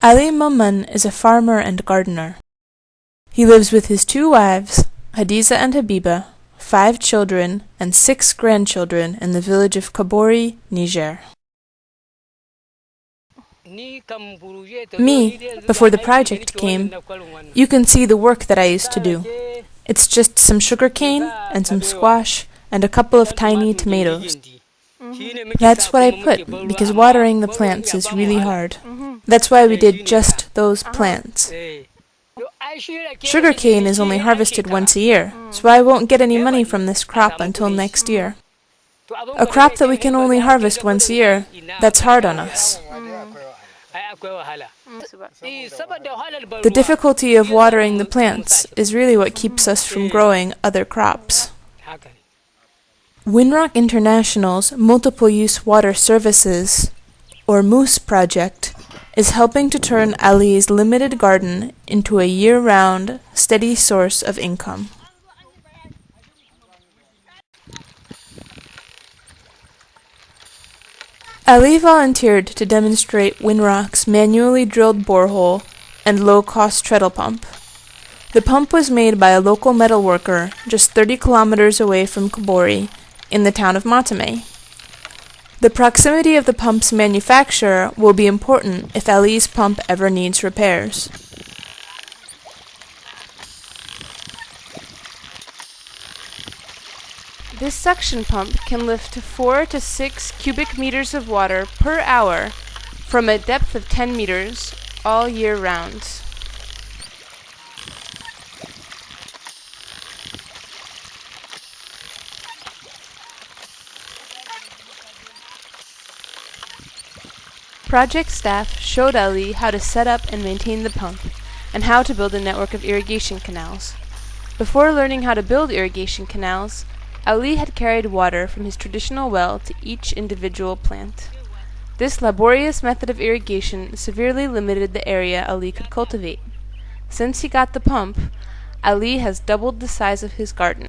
Ali Maman is a farmer and gardener. He lives with his 2 wives, Hadiza and Habiba, 5 children, and 6 grandchildren in the village of Kabori, Niger. Me, before the project came, you can see the work that I used to do. It's just some sugar cane and some squash and a couple of tiny tomatoes. That's what I put because watering the plants is really hard. That's why we did just those plants. Sugar cane is only harvested once a year, so I won't get any money from this crop until next year. A crop that we can only harvest once a year, that's hard on us. The difficulty of watering the plants is really what keeps us from growing other crops. Winrock International's Multiple Use Water Services, or MOOSE project, is helping to turn Ali's limited garden into a year-round, steady source of income. Ali volunteered to demonstrate Winrock's manually drilled borehole and low-cost treadle pump. The pump was made by a local metal worker just 30 kilometers away from Kabori, in the town of Matame. The proximity of the pump's manufacturer will be important if Ali's pump ever needs repairs. This suction pump can lift 4 to 6 cubic meters of water per hour from a depth of 10 meters all year round. Project staff showed Ali how to set up and maintain the pump, and how to build a network of irrigation canals. Before learning how to build irrigation canals, Ali had carried water from his traditional well to each individual plant. This laborious method of irrigation severely limited the area Ali could cultivate. Since he got the pump, Ali has doubled the size of his garden.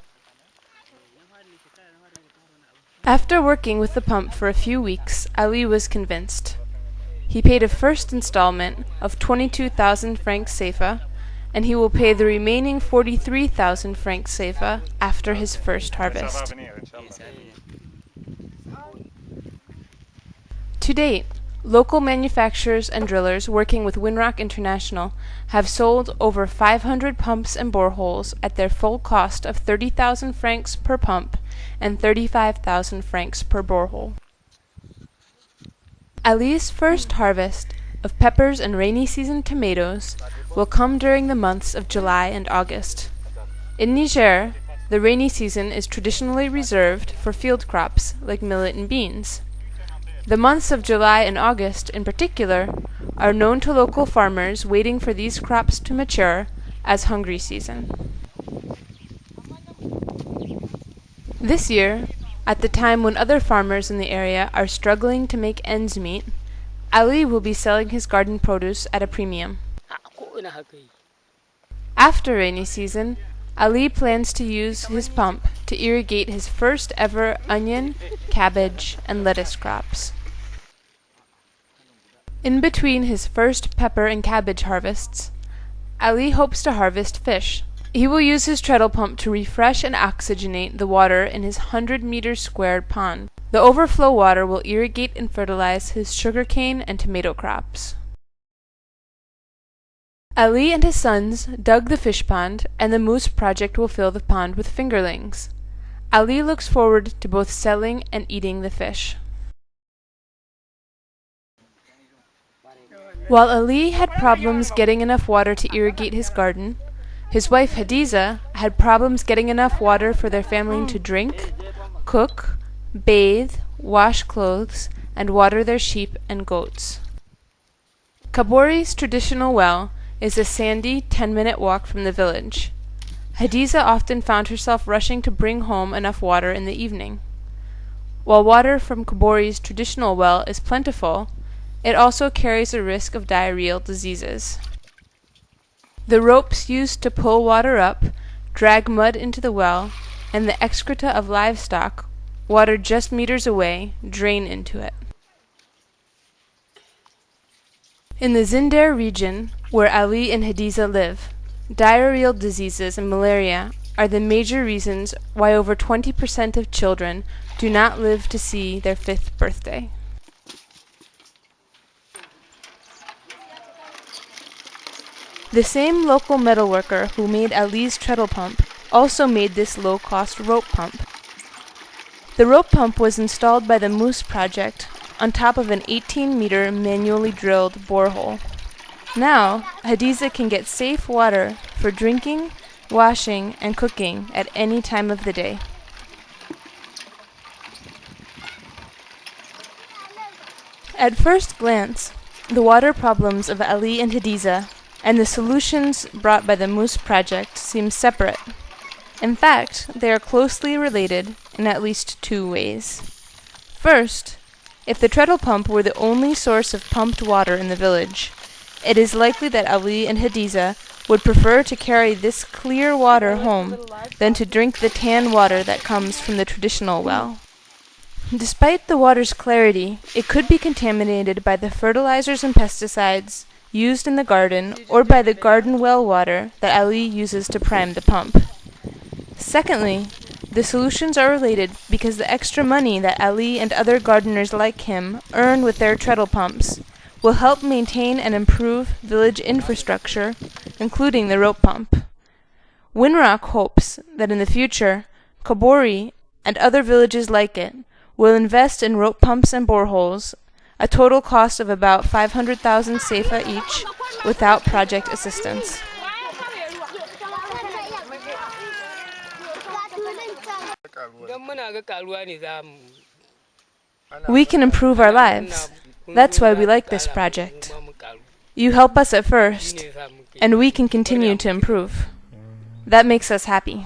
After working with the pump for a few weeks, Ali was convinced. He paid a first installment of 22,000 francs CFA, and he will pay the remaining 43,000 francs CFA after his first harvest. To date, local manufacturers and drillers working with Winrock International have sold over 500 pumps and boreholes at their full cost of 30,000 francs per pump and 35,000 francs per borehole. Ali's first harvest of peppers and rainy season tomatoes will come during the months of July and August. In Niger, the rainy season is traditionally reserved for field crops like millet and beans. The months of July and August, in particular, are known to local farmers waiting for these crops to mature as hungry season. This year, at the time when other farmers in the area are struggling to make ends meet, Ali will be selling his garden produce at a premium. After rainy season, Ali plans to use his pump to irrigate his first ever onion, cabbage, and lettuce crops. In between his first pepper and cabbage harvests, Ali hopes to harvest fish. He will use his treadle pump to refresh and oxygenate the water in his 100-meter squared pond. The overflow water will irrigate and fertilize his sugarcane and tomato crops. Ali and his sons dug the fish pond, and the MOOSE project will fill the pond with fingerlings. Ali looks forward to both selling and eating the fish. While Ali had problems getting enough water to irrigate his garden, his wife Hadiza had problems getting enough water for their family to drink, cook, bathe, wash clothes, and water their sheep and goats. Kabori's traditional well is a sandy 10-minute walk from the village. Hadiza often found herself rushing to bring home enough water in the evening. While water from Kabori's traditional well is plentiful, it also carries a risk of diarrheal diseases. The ropes used to pull water up drag mud into the well, and the excreta of livestock, watered just meters away, drain into it. In the Zinder region, where Ali and Hadiza live, diarrheal diseases and malaria are the major reasons why over 20% of children do not live to see their 5th birthday. The same local metalworker who made Ali's treadle pump also made this low-cost rope pump. The rope pump was installed by the Moose Project on top of an 18-meter manually drilled borehole. Now, Hadiza can get safe water for drinking, washing, and cooking at any time of the day. At first glance, the water problems of Ali and Hadiza and the solutions brought by the Moose Project seem separate. In fact, they are closely related in at least 2 ways. First, if the treadle pump were the only source of pumped water in the village, it is likely that Ali and Hadiza would prefer to carry this clear water home than to drink the tan water that comes from the traditional well. Despite the water's clarity, it could be contaminated by the fertilizers and pesticides used in the garden or by the garden well water that Ali uses to prime the pump. Secondly, the solutions are related because the extra money that Ali and other gardeners like him earn with their treadle pumps will help maintain and improve village infrastructure, including the rope pump. Winrock hopes that in the future, Kabori and other villages like it will invest in rope pumps and boreholes, a total cost of about 500,000 sefa each, without project assistance. We can improve our lives. That's why we like this project. You help us at first, and we can continue to improve. That makes us happy.